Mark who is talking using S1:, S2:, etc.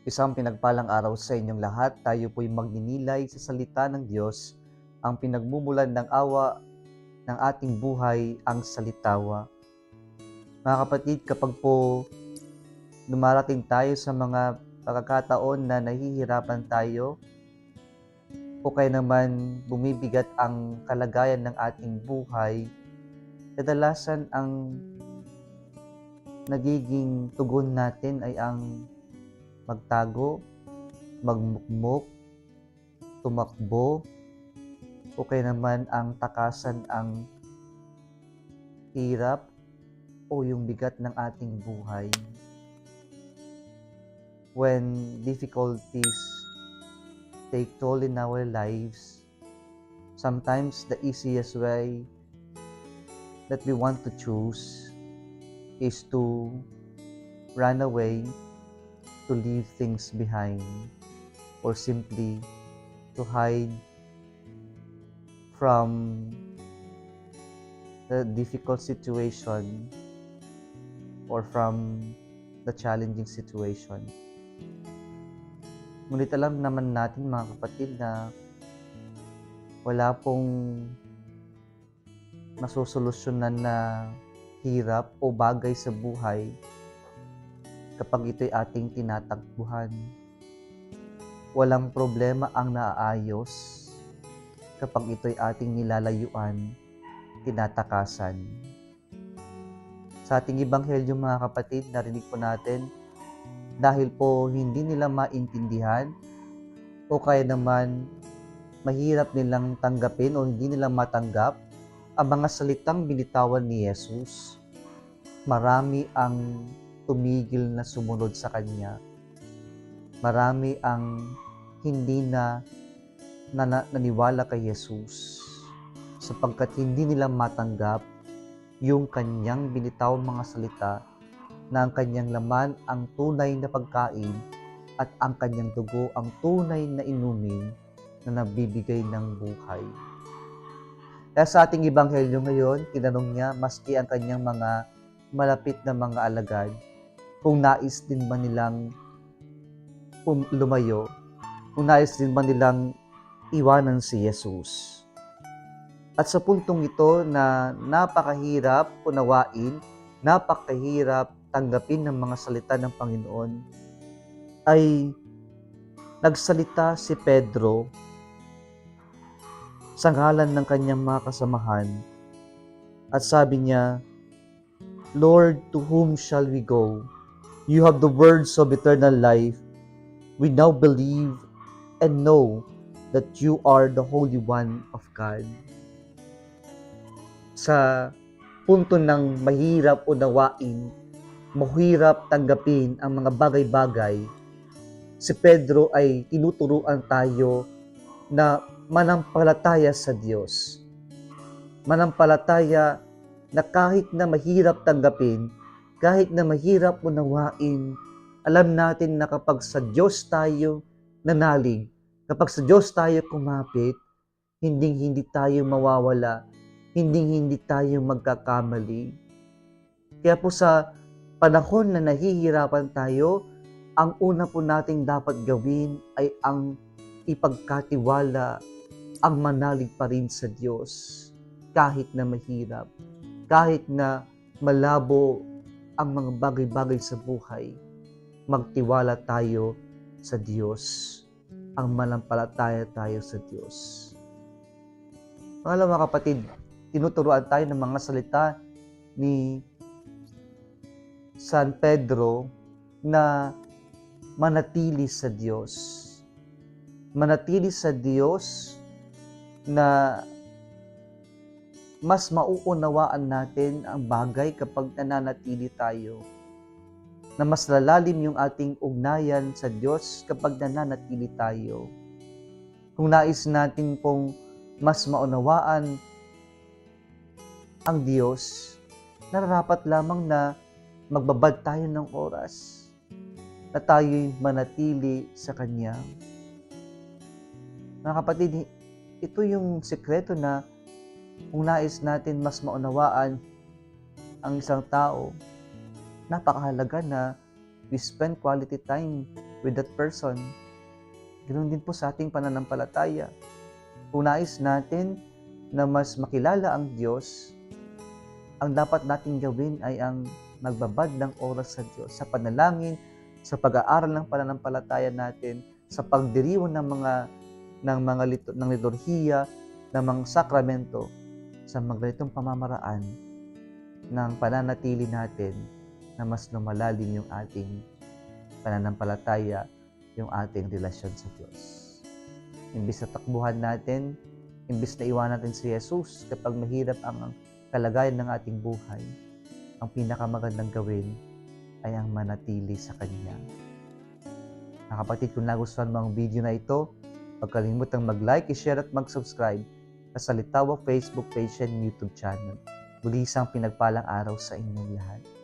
S1: Isang pinagpalang araw sa inyong lahat. Tayo po'y magninilay sa salita ng Diyos, ang pinagmumulan ng awa ng ating buhay, ang salitawa. Mga kapatid, kapag po dumarating tayo sa mga pagkakataon na nahihirapan tayo, o kaya naman bumibigat ang kalagayan ng ating buhay, kadalasan ang nagiging tugon natin ay ang magtago, magmukmok, tumakbo, o kaya naman ang takasan ang hirap o yung bigat ng ating buhay. When difficulties take toll in our lives, sometimes the easiest way that we want to choose is to run away, to leave things behind, or simply to hide from the difficult situation or from the challenging situation. Ngunit alam naman natin, mga kapatid, na wala pong masusolusyonan na hirap o bagay sa buhay kapag ito'y ating tinatakbuhan. Walang problema ang naaayos kapag ito'y ating nilalayuan, tinatakasan. Sa ating ebanghelyo, mga kapatid, narinig po natin, dahil po hindi nila maintindihan o kaya naman mahirap nilang tanggapin o hindi nila matanggap ang mga salitang binitawan ni Jesus, marami ang tumigil na sumunod sa Kanya. Marami ang hindi na naniwala kay Jesus sapagkat hindi nila matanggap yung Kanyang binitawang mga salita na ang Kanyang laman ang tunay na pagkain at ang Kanyang dugo ang tunay na inumin na nagbibigay ng buhay. Kaya sa ating ebanghelyo ngayon, tinanong niya maski ang Kanyang mga malapit na mga alagad kung nais din ba nilang lumayo, kung nais din ba nilang iwanan si Jesus. At sa puntong ito na napakahirap unawain, napakahirap tanggapin ng mga salita ng Panginoon, ay nagsalita si Pedro sa ngalan ng kanyang mga kasamahan at sabi niya, "Lord, to whom shall we go? You have the words of eternal life. We now believe and know that you are the Holy One of God." Sa punto ng mahirap unawain, mahirap tanggapin ang mga bagay-bagay, si Pedro ay tinuturuan tayo na manampalataya sa Diyos. Manampalataya na kahit na mahirap tanggapin, kahit na mahirap unawain, alam natin na kapag sa Diyos tayo nanalig, kapag sa Diyos tayo kumapit, hindi tayo mawawala, hindi tayo magkakamali. Kaya po sa panahon na nahihirapan tayo, ang una po nating dapat gawin ay ang ipagkatiwala, ang manalig pa rin sa Diyos. Kahit na mahirap, kahit na malabo ang mga bagay-bagay sa buhay, magtiwala tayo sa Diyos, ang manampalataya tayo sa Diyos. Mga kapatid, tinuturuan tayo ng mga salita ni San Pedro na manatili sa Diyos. Manatili sa Diyos na mas mauunawaan natin ang bagay kapag nananatili tayo. Na mas lalalim yung ating ugnayan sa Diyos kapag nananatili tayo. Kung nais natin pong mas maunawaan ang Diyos, nararapat lamang na magbabad tayo ng oras na tayo'y manatili sa Kanya. Mga kapatid, ito yung sekreto na kung nais natin mas maunawaan ang isang tao, napakahalaga na we spend quality time with that person. Ganoon din po sa ating pananampalataya. Kung nais natin na mas makilala ang Diyos, ang dapat nating gawin ay ang magbabad ng oras sa Diyos, sa panalangin, sa pag-aaral ng pananampalataya natin, sa pagdiriwang ng liturhiya, ng mga sakramento, sa mga ganitong pamamaraan ng pananatili natin na mas lumalalim yung ating pananampalataya, yung ating relasyon sa Diyos. Imbis na takbuhan natin, imbis na iwanan natin si Jesus kapag mahirap ang kalagayan ng ating buhay, ang pinakamagandang gawin ay ang manatili sa Kanya. Mga kapatid, kung nagustuhan mo ang video na ito, huwag kalimutang mag-like, i-share at mag-subscribe sa Salitawa Facebook page and YouTube channel. Muli isang pinagpalang araw sa inyong lahat.